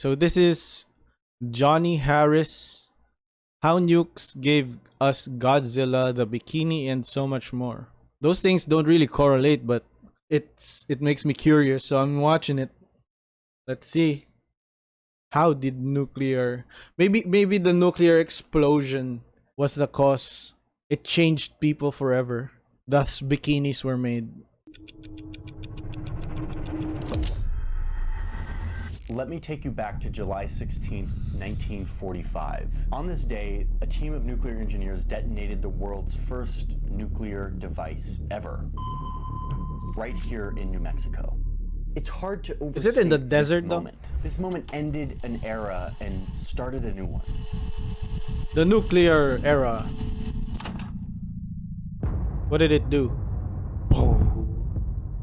So this is Johnny Harris. How Nukes gave us Godzilla, the Bikini, and so much more. Those things don't really correlate, but it makes me curious, so I'm watching it. Let's see. How did maybe the nuclear explosion was the cause. It changed people forever. Thus bikinis were made. Let me take you back to July 16th, 1945. On this day, a team of nuclear engineers detonated the world's first nuclear device ever, right here in New Mexico. It's hard to overstate Is it in the desert though? This moment ended an era and started a new one. The nuclear era. What did it do? Boom.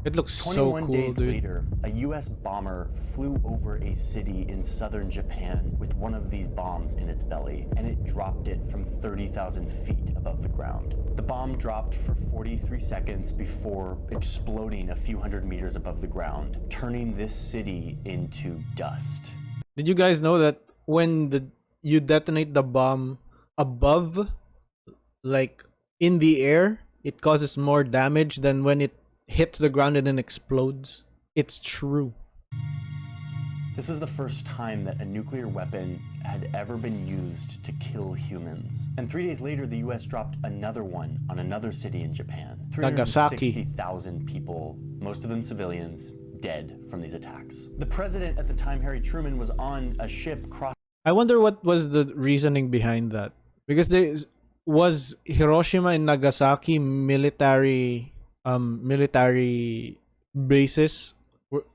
It looks so cool, 21 days dude. later, a US bomber flew over a city in southern Japan with one of these bombs in its belly, and it dropped it from 30,000 feet above the ground. The bomb dropped for 43 seconds before exploding a few hundred meters above the ground, turning this city into dust. Did you guys know that when you detonate the bomb above, like in the air, it causes more damage than when it hits the ground and then explodes? It's true. This was the first time that a nuclear weapon had ever been used to kill humans. And 3 days later, the US dropped another one on another city in Japan. Nagasaki. 360,000 people, most of them civilians, dead from these attacks. The president at the time, Harry Truman, was on a ship crossing. I wonder what was the reasoning behind that. Because was Hiroshima and Nagasaki military bases?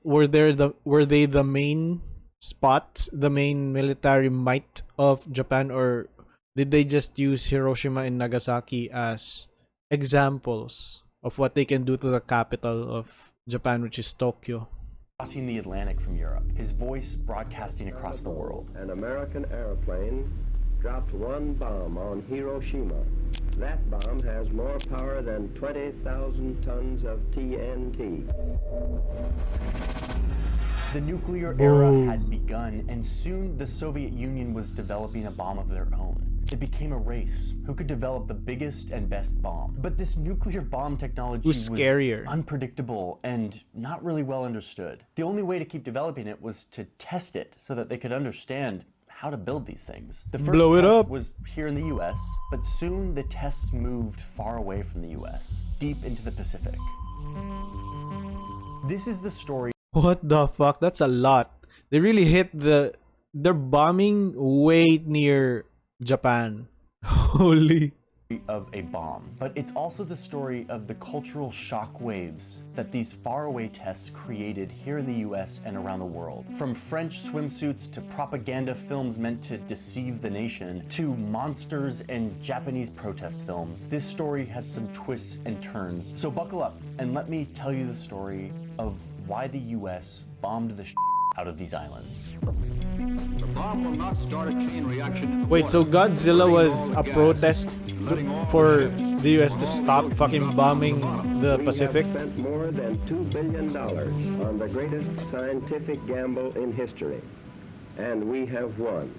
Were they the main spot, the main military might of Japan, or did they just use Hiroshima and Nagasaki as examples of what they can do to the capital of Japan, which is Tokyo? Crossing the Atlantic from Europe, his voice broadcasting across the world. An American airplane dropped one bomb on Hiroshima. That bomb has more power than 20,000 tons of TNT. The nuclear era had begun, and soon the Soviet Union was developing a bomb of their own. It became a race. Who could develop the biggest and best bomb? But this nuclear bomb technology was unpredictable and not really well understood. The only way to keep developing it was to test it so that they could understand how to build these things. The first test was here in the US, but soon the tests moved far away from the US, deep into the Pacific. This is the story. What the fuck? That's a lot. They really hit they're bombing way near Japan. Holy. Of a bomb, but it's also the story of the cultural shockwaves that these faraway tests created here in the US and around the world. From French swimsuits to propaganda films meant to deceive the nation, to monsters and Japanese protest films, this story has some twists and turns. So buckle up and let me tell you the story of why the US bombed the out of these islands. The bomb will not start a chain reaction. Wait, so Godzilla was a protest for the US to stop fucking bombing the Pacific? We have spent more than $2 billion on the greatest scientific gamble in history, and we have won.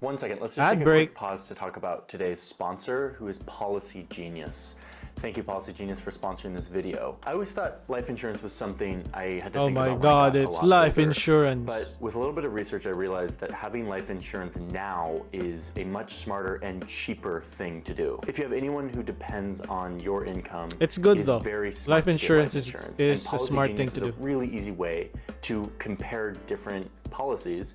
One second, let's just take a quick pause to talk about today's sponsor, who is Policy Genius. Thank you, Policy Genius, for sponsoring this video. I always thought life insurance was something I had to think about. Oh my god, it's life insurance. But with a little bit of research, I realized that having life insurance now is a much smarter and cheaper thing to do. If you have anyone who depends on your income, it's good though. Very smart life insurance is a smart thing to do. It's a really easy way to compare different policies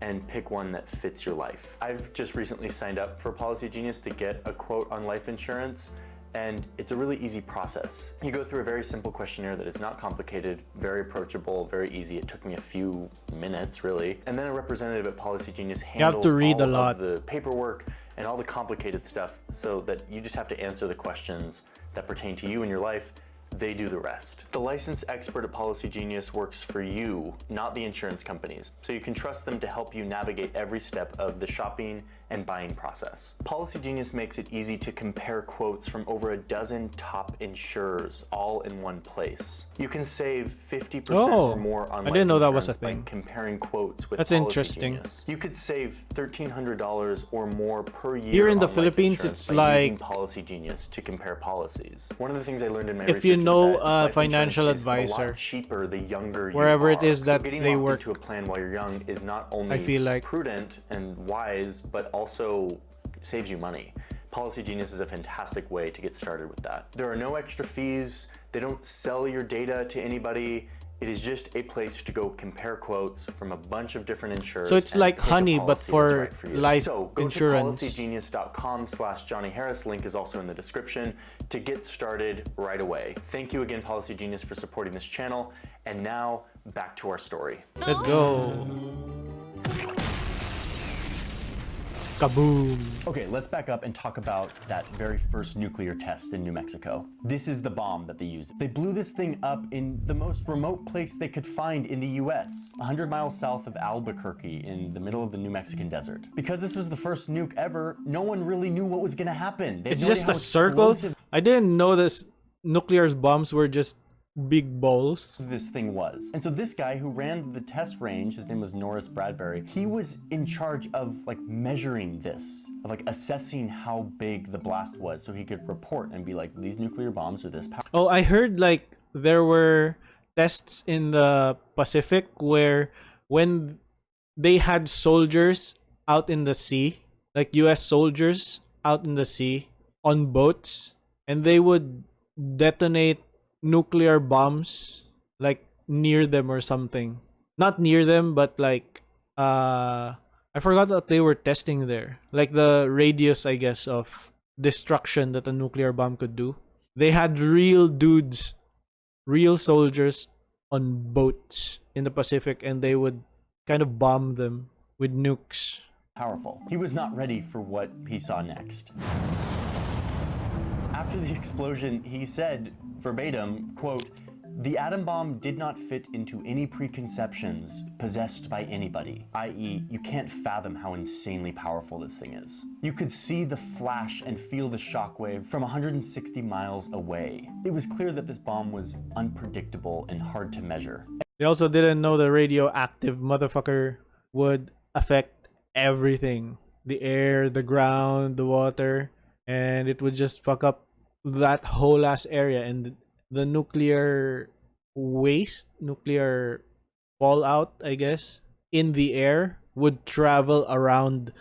and pick one that fits your life. I've just recently signed up for Policy Genius to get a quote on life insurance, and it's a really easy process. You go through a very simple questionnaire that is not complicated, very approachable, very easy. It took me a few minutes, really. And then a representative at Policy Genius handles all of the paperwork and all the complicated stuff, so that you just have to answer the questions that pertain to you and your life. They do the rest. The licensed expert at Policy Genius works for you, not the insurance companies. So you can trust them to help you navigate every step of the shopping and buying process. Policy Genius makes it easy to compare quotes from over a dozen top insurers all in one place. You can save 50% or more on life I didn't know that was a insurance thing. by comparing quotes with That's Policy interesting. Genius. You could save $1,300 or more per year Here in the on life Philippines, insurance it's by using like Policy Genius to compare policies. One of the things I learned in my if research you know is that a life financial insurance is a advisor, lot cheaper the younger you wherever are. it is that so getting they locked work, into a plan while you're young is not only I feel like prudent and wise, but also saves you money. Policy Genius is a fantastic way to get started with that. There are no extra fees. They don't sell your data to anybody. It is just a place to go compare quotes from a bunch of different insurers. So it's and like pick a Honey, but policy for that's right you. life so go insurance. to policygenius.com/Johnny Harris. Link is also in the description to get started right away. Thank you again, Policy Genius, for supporting this channel. And now back to our story. Let's go. Kaboom. Okay, let's back up and talk about that very first nuclear test in New Mexico. This is the bomb that they used. They blew this thing up in the most remote place they could find in the US, 100 miles south of Albuquerque in the middle of the New Mexican desert. Because this was the first nuke ever, no one really knew what was gonna happen. It's just a circle. I didn't know this nuclear bombs were just big balls. This thing was. And so this guy who ran the test range, his name was Norris Bradbury, he was in charge of like measuring this, of like assessing how big the blast was so he could report and be like, these nuclear bombs are this powerful. Oh, I heard like there were tests in the Pacific where when they had soldiers out in the sea, like US soldiers out in the sea on boats, and they would detonate nuclear bombs like near them or something. Not near them, but like I forgot that they were testing there. Like the radius, I guess, of destruction that a nuclear bomb could do. They had real dudes, real soldiers on boats in the Pacific, and they would kind of bomb them with nukes. Powerful. He was not ready for what he saw next. After the explosion, he said, verbatim, quote, "The atom bomb did not fit into any preconceptions possessed by anybody," i.e., you can't fathom how insanely powerful this thing is. You could see the flash and feel the shockwave from 160 miles away. It was clear that this bomb was unpredictable and hard to measure. They also didn't know the radioactive motherfucker would affect everything. The air, the ground, the water, and it would just fuck up that whole ass area, and the nuclear waste, nuclear fallout, I guess, in the air would travel around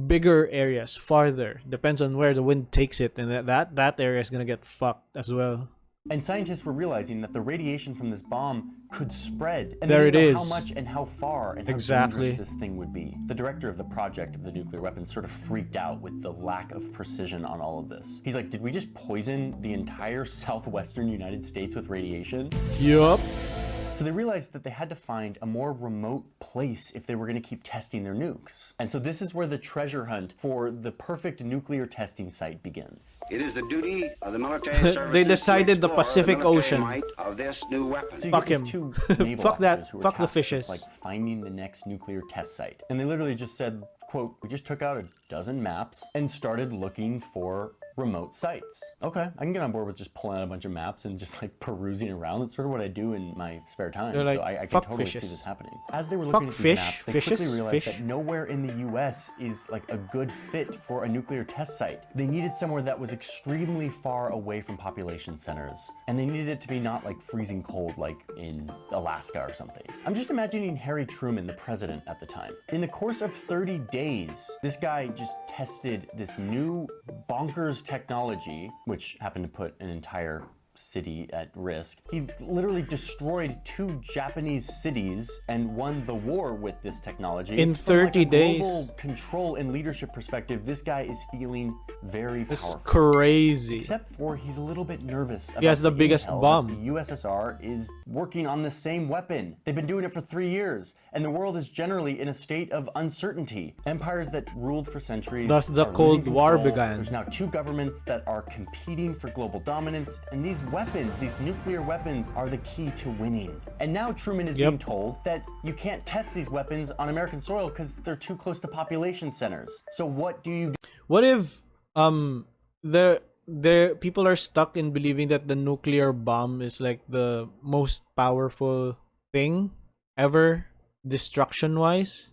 bigger areas farther. Depends on where the wind takes it, and that area is gonna get fucked as well. And scientists were realizing that the radiation from this bomb could spread. And There they didn't it know is. how much and how far and how Exactly. dangerous this thing would be. The director of the project of the nuclear weapons sort of freaked out with the lack of precision on all of this. He's like, did we just poison the entire southwestern United States with radiation? Yup. So they realized that they had to find a more remote place if they were going to keep testing their nukes. And so this is where the treasure hunt for the perfect nuclear testing site begins. It is the duty of the military services They decided the to explore Pacific military Ocean. might of this new weapon. So you Fuck get him. these two naval Fuck that. officers who were Fuck the tasked with, fishes. like finding the next nuclear test site. And they literally just said, quote, "We just took out a dozen maps and started looking for remote sites." Okay, I can get on board with just pulling out a bunch of maps and just like perusing around. That's sort of what I do in my spare time. They're like, so I can "Fuck totally fishes." see this happening. As they were Fuck looking at fish, these maps, they fishes, quickly realized fish. that nowhere in the US is like a good fit for a nuclear test site. They needed somewhere that was extremely far away from population centers. And they needed it to be not like freezing cold like in Alaska or something. I'm just imagining Harry Truman, the president at the time. In the course of 30 days, this guy just tested this new bonkers technology, which happened to put an entire city at risk. He literally destroyed 2 Japanese cities and won the war with this technology. In From, like, 30 a days. global control and leadership perspective, this guy is feeling very It's powerful. crazy. Except for he's a little bit nervous about He has the biggest intel that bomb. The USSR is working on the same weapon. They've been doing it for 3 years, and the world is generally in a state of uncertainty. Empires that ruled for centuries. Thus the are Cold losing War control. began. There's now 2 governments that are competing for global dominance, and these weapons, these nuclear weapons, are the key to winning. And now Truman is being told that you can't test these weapons on American soil because they're too close to population centers. So what do you do? What if the people are stuck in believing that the nuclear bomb is like the most powerful thing ever, destruction wise?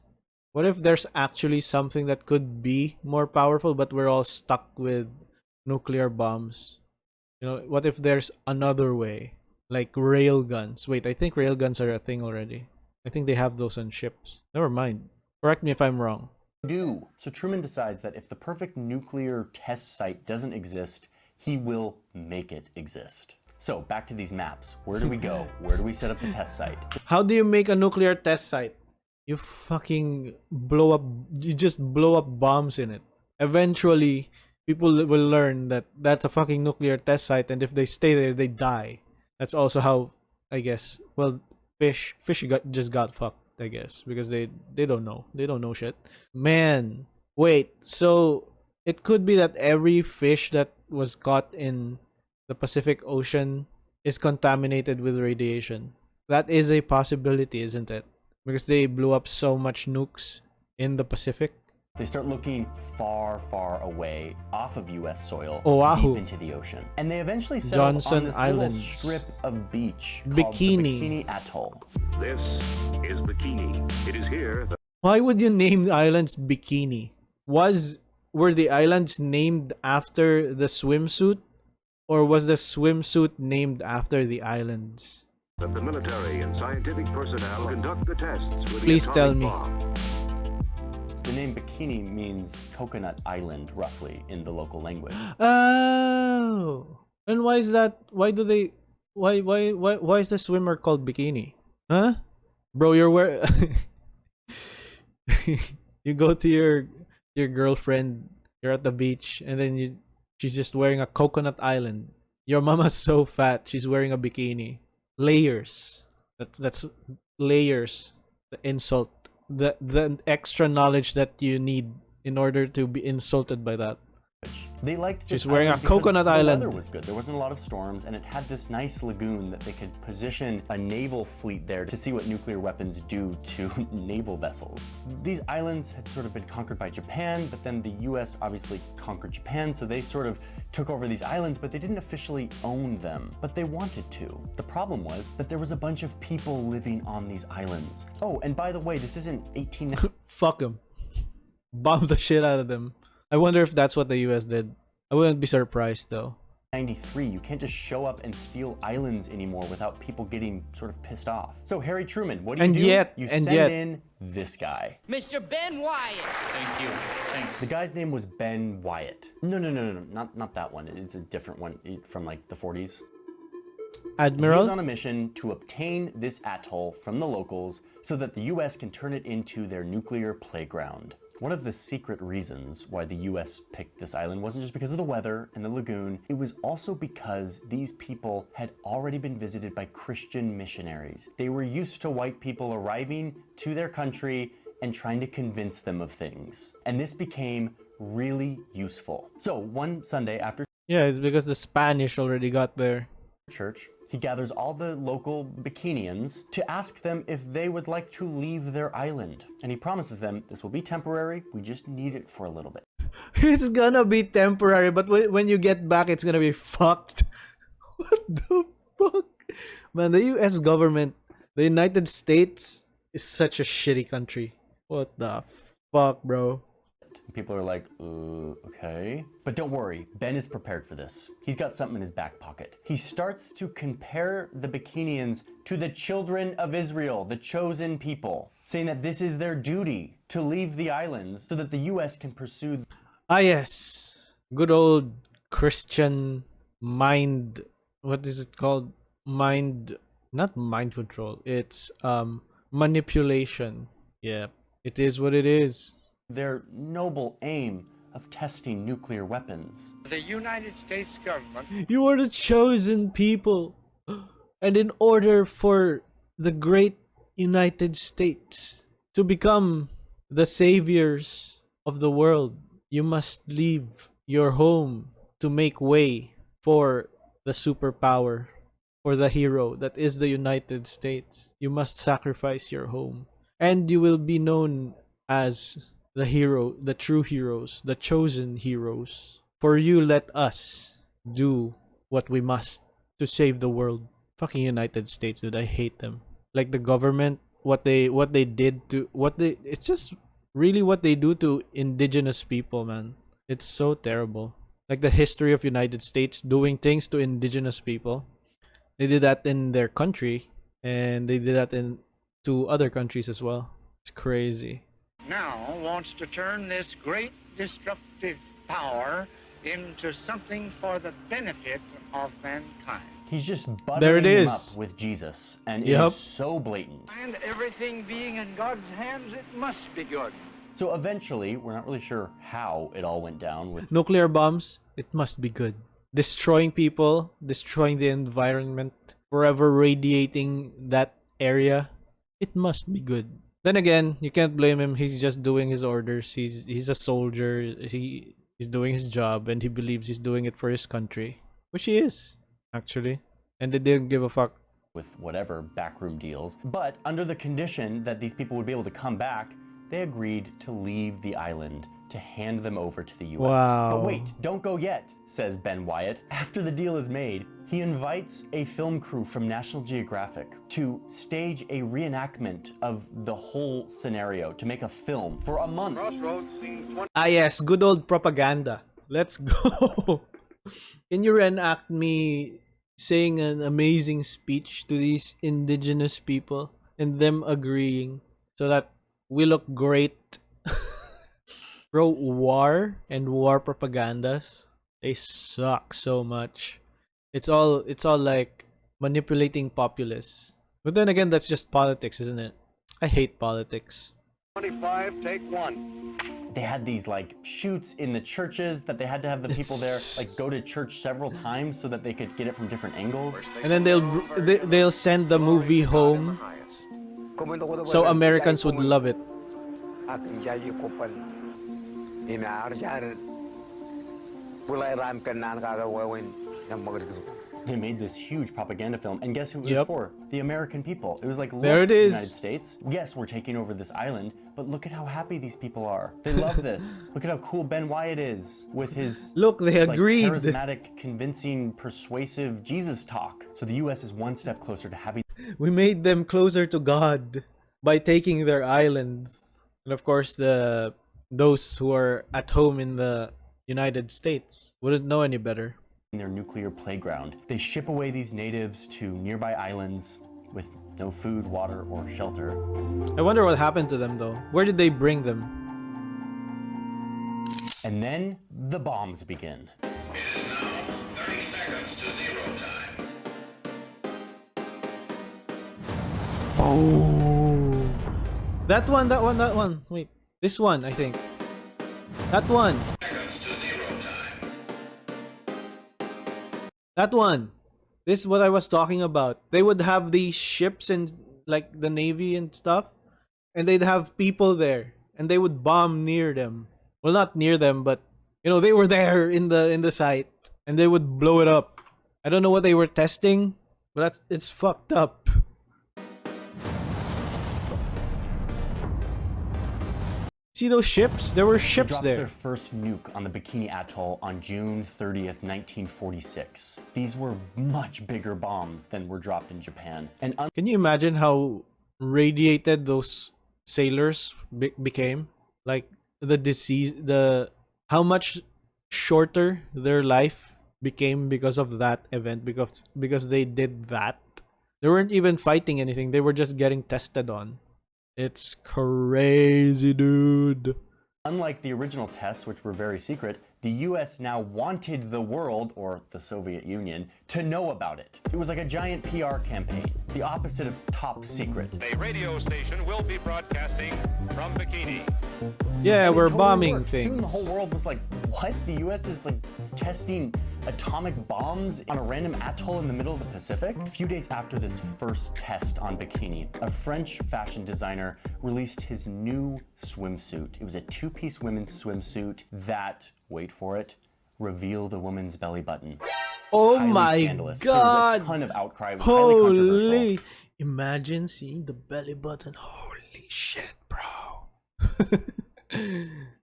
What if there's actually something that could be more powerful, but we're all stuck with nuclear bombs? You know, what if there's another way, like rail guns? Wait, I think rail guns are a thing already. I think they have those on ships. Never mind. Correct me if I'm wrong. So Truman decides that if the perfect nuclear test site doesn't exist, he will make it exist. So back to these maps. Where do we go? Where do we set up the test site? How do you make a nuclear test site? You fucking blow up. You just blow up bombs in it. Eventually, people will learn that that's a fucking nuclear test site, and if they stay there, they die. That's also how, I guess. Well, fish just got fucked, I guess, because they don't know. They don't know shit. Man, wait. So it could be that every fish that was caught in the Pacific Ocean is contaminated with radiation. That is a possibility, isn't it? Because they blew up so much nukes in the Pacific. They start looking far, far away off of U.S. soil, Oahu. deep into the ocean. And they eventually settle on Johnson this Islands. little strip of beach called Bikini. the Bikini Atoll. This is Bikini. It is here that Why would you name the islands Bikini? Were the islands named after the swimsuit, or was the swimsuit named after the islands? the military and scientific personnel conduct the tests with Please the tell atomic me. bomb. The name Bikini means coconut island, roughly, in the local language. Oh, and why is that? Why do they? Why is the swimmer called Bikini? Huh, bro? You're where? You go to your girlfriend. You're at the beach, and then she's just wearing a coconut island. Your mama's so fat, she's wearing a bikini. Layers. That's layers. The insult. The extra knowledge that you need in order to be insulted by that. They liked this She's wearing a island because coconut the island. weather was good. There wasn't a lot of storms, and it had this nice lagoon that they could position a naval fleet there to see what nuclear weapons do to naval vessels. These islands had sort of been conquered by Japan, but then the US obviously conquered Japan, so they sort of took over these islands, but they didn't officially own them, but they wanted to. The problem was that there was a bunch of people living on these islands. Oh, and by the way, this isn't 18... Fuck them. Bomb the shit out of them. I wonder if that's what the US did. I wouldn't be surprised though. 93, you can't just show up and steal islands anymore without people getting sort of pissed off. So Harry Truman, what do you do? You send in this guy. Mr. Ben Wyatt. Thank you. Thanks. The guy's name was Ben Wyatt. No, not that one. It's a different one from like the 40s. He Admiral? was on a mission to obtain this atoll from the locals so that the US can turn it into their nuclear playground. One of the secret reasons why the US picked this island wasn't just because of the weather and the lagoon, it was also because these people had already been visited by Christian missionaries. They were used to white people arriving to their country and trying to convince them of things. And this became really useful. So one Sunday after Yeah, it's because the Spanish already got there. church, he gathers all the local Bikinians to ask them if they would like to leave their island. And he promises them this will be temporary, we just need it for a little bit. It's gonna be temporary, but when you get back, it's gonna be fucked. What the fuck? Man, the US government, the United States, is such a shitty country. What the fuck, bro? People are like, okay. But don't worry, Ben is prepared for this. He's got something in his back pocket. He starts to compare the Bikinians to the children of Israel, the chosen people, saying that this is their duty to leave the islands so that the US can pursue. Ah, yes. Good old Christian mind. What is it called? Not mind control. It's manipulation. Yeah, it is what it is. Their noble aim of testing nuclear weapons. The United States government You are the chosen people. And in order for the great United States to become the saviors of the world, you must leave your home to make way for the superpower for the hero that is the United States. You must sacrifice your home. And you will be known as the hero, the true heroes, the chosen heroes. For you, let us do what we must to save the world. Fucking United States, dude. I hate them. Like the government, what they did to it's just really what they do to indigenous people, man. It's so terrible. Like the history of United States doing things to indigenous people. They did that in their country, and they did that in to other countries as well. It's crazy. Now wants to turn this great destructive power into something for the benefit of mankind. He's just There it buttering him is. up with Jesus, and Yep. it is so blatant. And everything being in God's hands, it must be good. So eventually, we're not really sure how it all went down with Nuclear bombs, it must be good. Destroying people, destroying the environment, forever radiating that area, it must be good. Then again, you can't blame him. He's just doing his orders. He's a soldier. He's doing his job, and he believes he's doing it for his country, which he is actually. And they didn't give a fuck. with whatever backroom deals. But under the condition that these people would be able to come back, they agreed to leave the island to hand them over to the US. Wow. But wait, don't go yet, says Ben Wyatt. After the deal is made, he invites a film crew from National Geographic to stage a reenactment of the whole scenario, to make a film for a month. Ah yes, good old propaganda. Let's go. Can you reenact me saying an amazing speech to these indigenous people and them agreeing so that we look great? Bro, war and war propagandas, they suck so much. It's all like manipulating populace. But then again, that's just politics, isn't it? I hate politics. 25, take one. They had these like shoots in the churches that they had to have the people there like go to church several times so that they could get it from different angles. And then they'll send the movie home so Americans would love it. They made this huge propaganda film, and guess who it was Yep. for? The American people. It was like, look, There it is. United States, yes, we're taking over this island, but look at how happy these people are. They love this. Look at how cool Ben Wyatt is with his Look, they like, agreed. charismatic, convincing, persuasive Jesus talk. So the U.S. is one step closer to having We made them closer to God by taking their islands. And of course, those who are at home in the United States wouldn't know any better. their nuclear playground. They ship away these natives to nearby islands with no food, water, or shelter. I wonder what happened to them though. Where did they bring them? And then the bombs begin. It is now 30 seconds to zero time. Oh, that one. Wait, this one, I think. That one. Seconds to zero time. That one. This is what I was talking about. They would have these ships and like the navy and stuff, and they'd have people there, and they would bomb near them. Well, not near them, but you know they were there in the site, and they would blow it up. I don't know what they were testing, but it's fucked up. See those ships? There were They ships dropped there. their first nuke on the Bikini Atoll on June 30th, 1946. These were much bigger bombs than were dropped in Japan. And Can you imagine how radiated those sailors became? Like the disease, how much shorter their life became because of that event, because they did that. They weren't even fighting anything. They were just getting tested on. It's crazy, dude. unlike the original tests, which were very secret, the US now wanted the world, or the Soviet Union, to know about it. It was like a giant PR campaign, the opposite of top secret. A radio station will be broadcasting from Bikini. Yeah, And it we're totally bombing worked. things. Soon the whole world was like, what? The US is like testing atomic bombs on a random atoll in the middle of the Pacific? A few days after this first test on Bikini, a French fashion designer released his new swimsuit. It was a two-piece women's swimsuit that, wait for it, revealed a woman's belly button. Oh highly my scandalous. There was god! a ton of outcry. It was highly controversial. Holy! Imagine seeing the belly button. Holy shit, bro.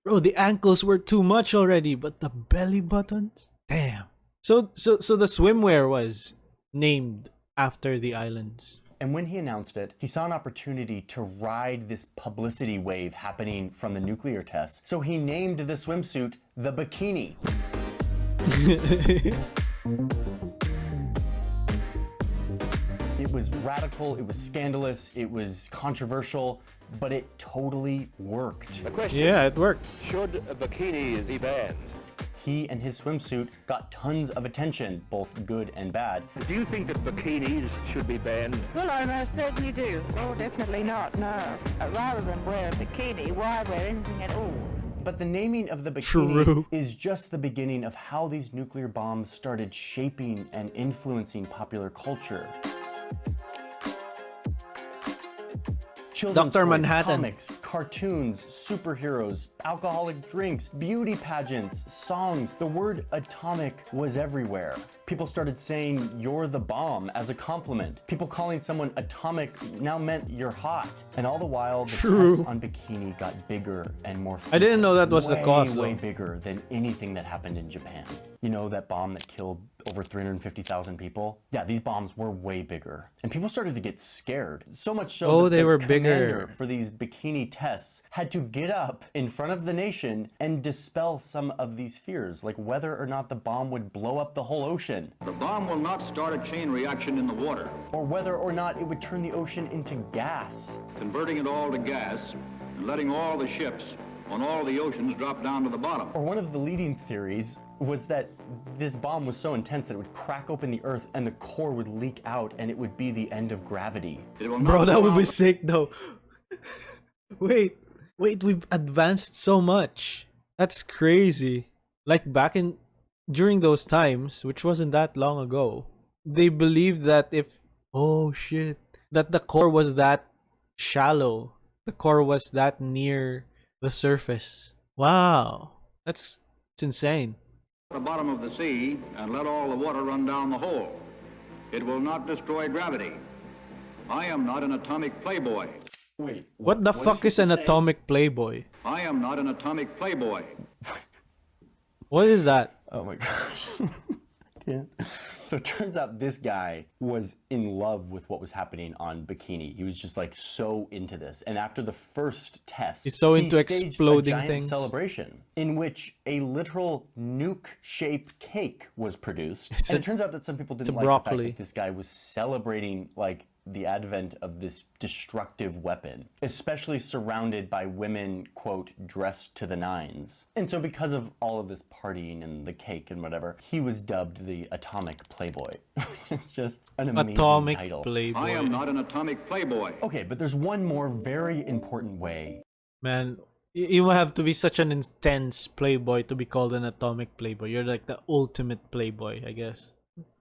Bro, the ankles were too much already, but the belly buttons? Damn. So the swimwear was named after the islands. And when he announced it, he saw an opportunity to ride this publicity wave happening from the nuclear tests. So he named the swimsuit the Bikini. It was radical, it was scandalous, it was controversial, but it totally worked. The question, Yeah, it worked. should a bikini be banned? He and his swimsuit got tons of attention, both good and bad. Do you think that bikinis should be banned? Well, I most certainly do. Oh, definitely not, no. Rather than wear a bikini, why wear anything at all? But the naming of the bikini True. is just the beginning of how these nuclear bombs started shaping and influencing popular culture. Children's Dr. toys, Manhattan. comics, cartoons, superheroes, alcoholic drinks, beauty pageants, songs. The word atomic was everywhere. People started saying, "You're the bomb," as a compliment. People calling someone atomic now meant you're hot. And all the while, the True. tests on Bikini got bigger and more I didn't know that was the way, cause, way though. bigger than anything that happened in Japan. You know, that bomb that killed over 350,000 people? Yeah, these bombs were way bigger. And people started to get scared. So much so Oh, that they the were commander bigger. for these Bikini tests had to get up in front of the nation and dispel some of these fears, like whether or not the bomb would blow up the whole ocean, The bomb will not start a chain reaction in the water, or whether or not it would turn the ocean into gas. converting it all to gas and letting all the ships on all the oceans drop down to the bottom. Or one of the leading theories was that this bomb was so intense that it would crack open the earth and the core would leak out and it would be the end of gravity. It will Bro, not that blow would be out- sick though. Wait, we've advanced so much. That's crazy. Like during those times, which wasn't that long ago, they believed that oh shit, that the core was that shallow. The core was that near the surface. Wow. It's insane. the bottom of the sea and let all the water run down the hole. It will not destroy gravity. I am not an atomic playboy. Wait, What the fuck is an atomic playboy? I am not an atomic playboy. What is that? Oh my gosh. Can't. So it turns out this guy was in love with what was happening on Bikini. He was just like so into this. And after the first test, He's so into staged exploding a giant things. celebration in which a literal nuke-shaped cake was produced. It's and a- it turns out that some people a didn't like the broccoli. fact that this guy was celebrating like the advent of this destructive weapon, especially surrounded by women, quote, dressed to the nines. And so because of all of this partying and the cake and whatever, he was dubbed the Atomic Playboy. It's just an amazing Atomic title. playboy. I am not an atomic playboy. Okay, but there's one more very important way Man, you have to be such an intense playboy to be called an atomic playboy. You're like the ultimate playboy, I guess.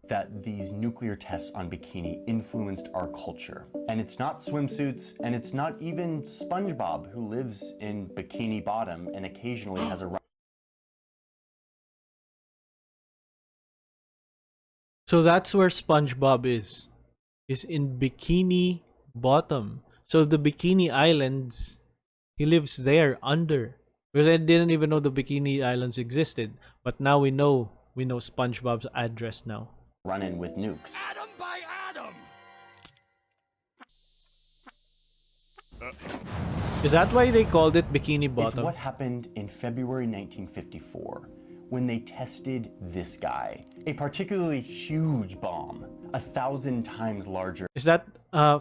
that these nuclear tests on Bikini influenced our culture. And it's not swimsuits, and it's not even SpongeBob, who lives in Bikini Bottom and occasionally has a... So that's where SpongeBob is in Bikini Bottom. So the Bikini Islands, he lives there under. Because I didn't even know the Bikini Islands existed, but now we know SpongeBob's address now. run-in with nukes. Atom by atom! Is that why they called it Bikini It's Bottom? what happened in February 1954 when they tested this guy. A particularly huge bomb, 1,000 times larger Is that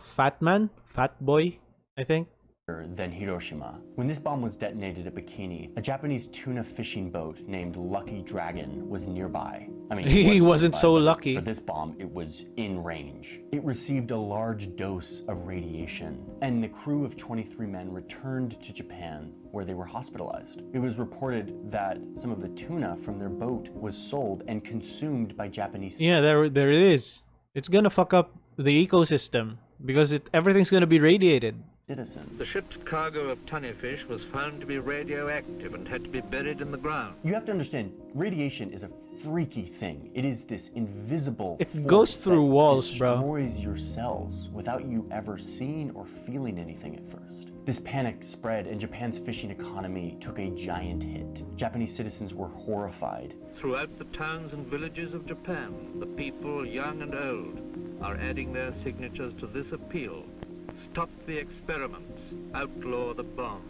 Fat Man? Fat Boy, I think. than Hiroshima. When this bomb was detonated at Bikini, a Japanese tuna fishing boat named Lucky Dragon was nearby. I mean, He it wasn't nearby, so but lucky. For this bomb, it was in range. It received a large dose of radiation, and the crew of 23 men returned to Japan, where they were hospitalized. It was reported that some of the tuna from their boat was sold and consumed by Japanese. Yeah, there it is. It's gonna fuck up the ecosystem because everything's gonna be radiated. citizens. The ship's cargo of tunny fish was found to be radioactive and had to be buried in the ground. You have to understand, radiation is a freaky thing. It is this invisible It force goes through that walls, bro. destroys your cells without you ever seeing or feeling anything at first. This panic spread and Japan's fishing economy took a giant hit. Japanese citizens were horrified. Throughout the towns and villages of Japan, the people, young and old, are adding their signatures to this appeal. Stop the experiments. Outlaw the bomb.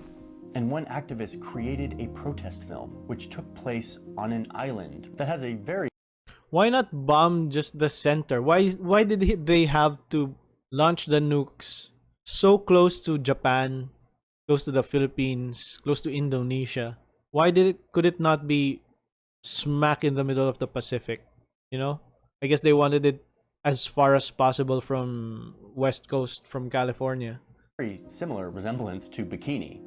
And one activist created a protest film, which took place on an island that has a very Why not bomb just the center? Why did they have to launch the nukes so close to Japan, close to the Philippines, close to Indonesia? Could it not be smack in the middle of the Pacific? You know? I guess they wanted it as far as possible from West Coast, from California. very similar resemblance to Bikini.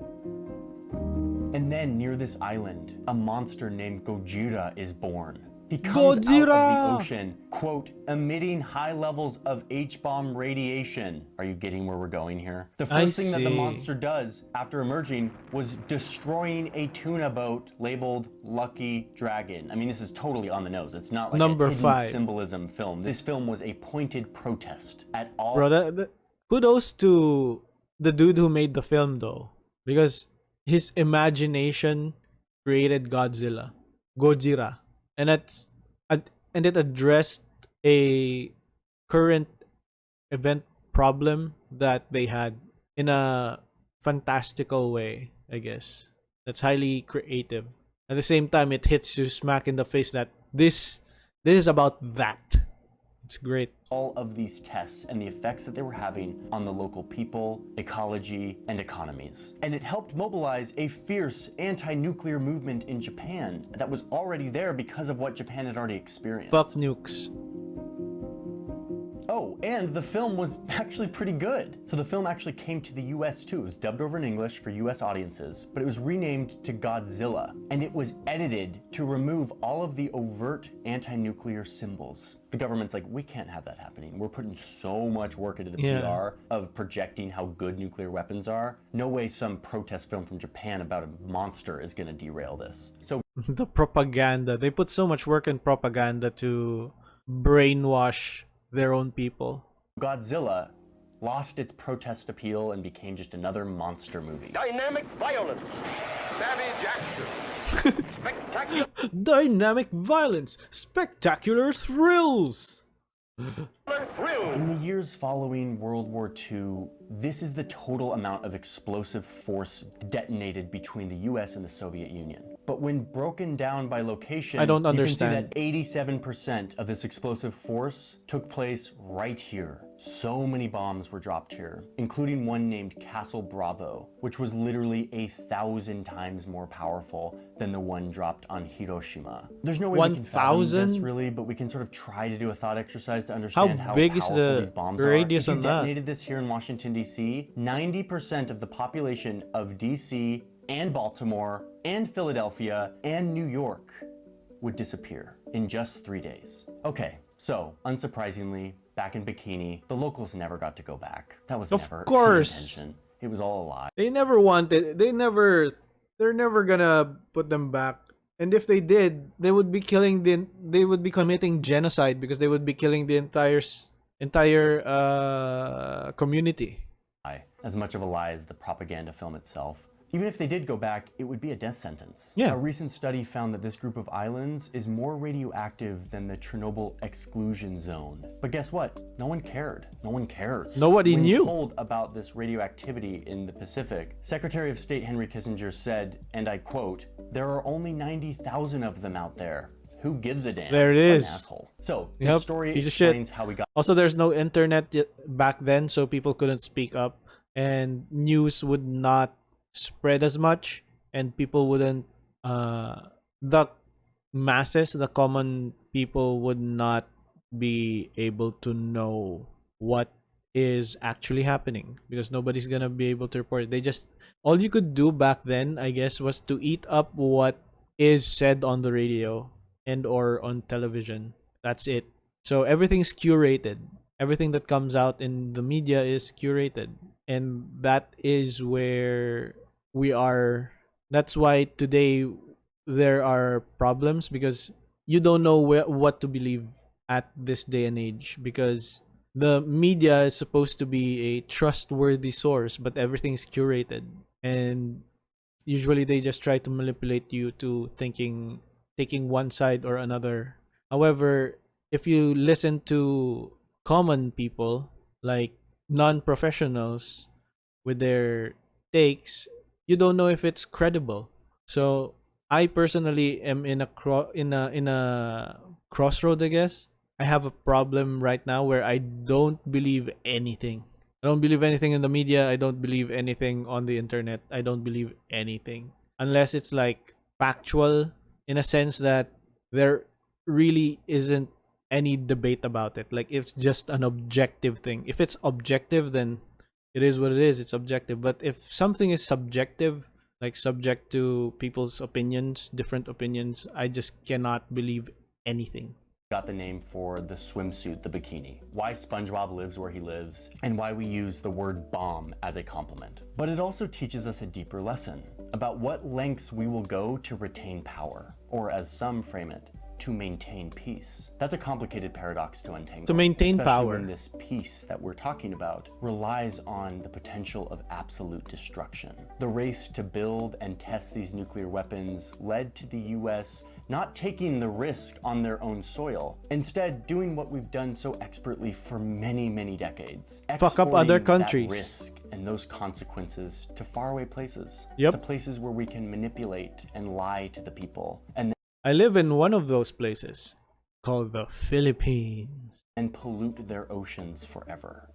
And then near this island, a monster named Godzilla is born. He comes out of the ocean, quote, emitting high levels of H-bomb radiation. Are you getting where we're going here? The first thing that the monster does after emerging was destroying a tuna boat labeled Lucky Dragon. I mean, this is totally on the nose. It's not like Number a hidden 5 symbolism film. This film was a pointed protest at all. Bro, kudos to the dude who made the film though, because his imagination created Godzilla. And it addressed a current event problem that they had in a fantastical way, I guess. That's highly creative. At the same time, it hits you smack in the face that this is about that. It's great. All of these tests and the effects that they were having on the local people, ecology, and economies. And it helped mobilize a fierce anti-nuclear movement in Japan that was already there because of what Japan had already experienced. Fuck nukes. Oh, and the film was actually pretty good. So the film actually came to the US too. It was dubbed over in English for US audiences, but it was renamed to Godzilla, and it was edited to remove all of the overt anti-nuclear symbols. The government's like, we can't have that happening. We're putting so much work into the PR of projecting how good nuclear weapons are. No way some protest film from Japan about a monster is gonna derail this. So The propaganda. They put so much work in propaganda to brainwash their own people. Godzilla lost its protest appeal and became just another monster movie. Dynamic violence. Savage action. Spectacular Dynamic violence, spectacular thrills. thrill. In the years following World War II, this is the total amount of explosive force detonated between the US and the Soviet Union. But when broken down by location, I don't understand. you can see that 87% of this explosive force took place right here. So many bombs were dropped here, including one named Castle Bravo, which was literally 1,000 times more powerful than the one dropped on Hiroshima. There's no way we can fathom this 1,000? really, but we can sort of try to do a thought exercise to understand how big is powerful the these bombs radius are. If on you that? detonated this here in Washington, D.C., 90% of the population of D.C. and Baltimore and Philadelphia and New York would disappear in just 3 days. Okay, so unsurprisingly, back in Bikini, the locals never got to go back. That was Of never course. the intention. It was all a lie. They never wanted. They're never gonna put them back. And if they did, they would be committing genocide because they would be killing the entire community. As much of a lie as the propaganda film itself. Even if they did go back, it would be a death sentence. Yeah. A recent study found that this group of islands is more radioactive than the Chernobyl exclusion zone. But guess what? No one cared. No one cares. Nobody when knew. Told about this radioactivity in the Pacific, Secretary of State Henry Kissinger said, and I quote, "There are only 90,000 of them out there. Who gives a damn?" There it What an is. asshole. So this Yep, story piece of shit. explains how we got Also, there's no internet yet back then, so people couldn't speak up, and news would not spread as much, and people wouldn't. The masses, the common people, would not be able to know what is actually happening because nobody's gonna be able to report it. All you could do back then, I guess, was to eat up what is said on the radio and or on television. That's it. So everything's curated. Everything that comes out in the media is curated. and that is where we are. That's why today there are problems, because you don't know what to believe at this day and age, because the media is supposed to be a trustworthy source, but everything's curated, and usually they just try to manipulate you to taking one side or another. However, if you listen to common people, like non-professionals, with their takes, you don't know if it's credible. So I personally am in a crossroad, I guess. I have a problem right now where I don't believe anything. I don't believe anything in the media. I don't believe anything on the internet. I don't believe anything unless it's like factual, in a sense that there really isn't any debate about it. Like, it's just an objective thing. If it's objective, then it is what it is. It's objective. But if something is subjective, like subject to people's opinions, different opinions, I just cannot believe anything. Got the name for the swimsuit, the bikini, why SpongeBob lives where he lives, and why we use the word bomb as a compliment. But it also teaches us a deeper lesson about what lengths we will go to retain power, or as some frame it, to maintain peace. That's a complicated paradox to untangle. To maintain especially power. when this peace that we're talking about relies on the potential of absolute destruction. The race to build and test these nuclear weapons led to the US not taking the risk on their own soil, instead doing what we've done so expertly for many, many decades. Fuck up other Exporting countries. that risk and those consequences to faraway places. Yep. To places where we can manipulate and lie to the people, and I live in one of those places called the Philippines. and pollute their oceans forever.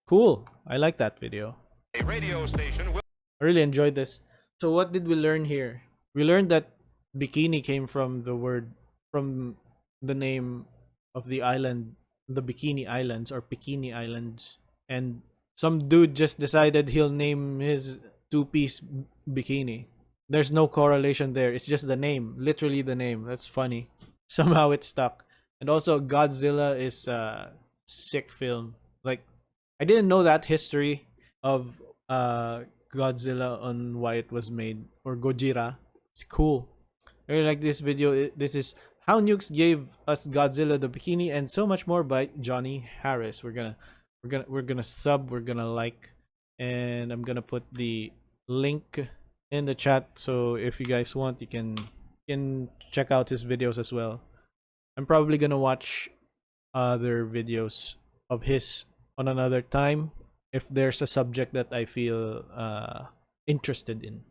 Cool. I like that video. A radio station will I really enjoyed this. So what did we learn here? We learned that bikini came from the name of the island, the Bikini Islands or Bikini Islands. And some dude just decided he'll name his two-piece bikini. There's no correlation there. It's just the name, literally the name. That's funny. Somehow it stuck. And also, Godzilla is a sick film. Like, I didn't know that history of Godzilla on why it was made, or Gojira. It's cool. I really like this video. This is How Nukes Gave Us Godzilla the Bikini, and so much more by Johnny Harris. We're gonna sub. We're gonna like, and I'm gonna put the link in the chat, so if you guys want, you can check out his videos as well. I'm probably gonna watch other videos of his on another time if there's a subject that I feel interested in.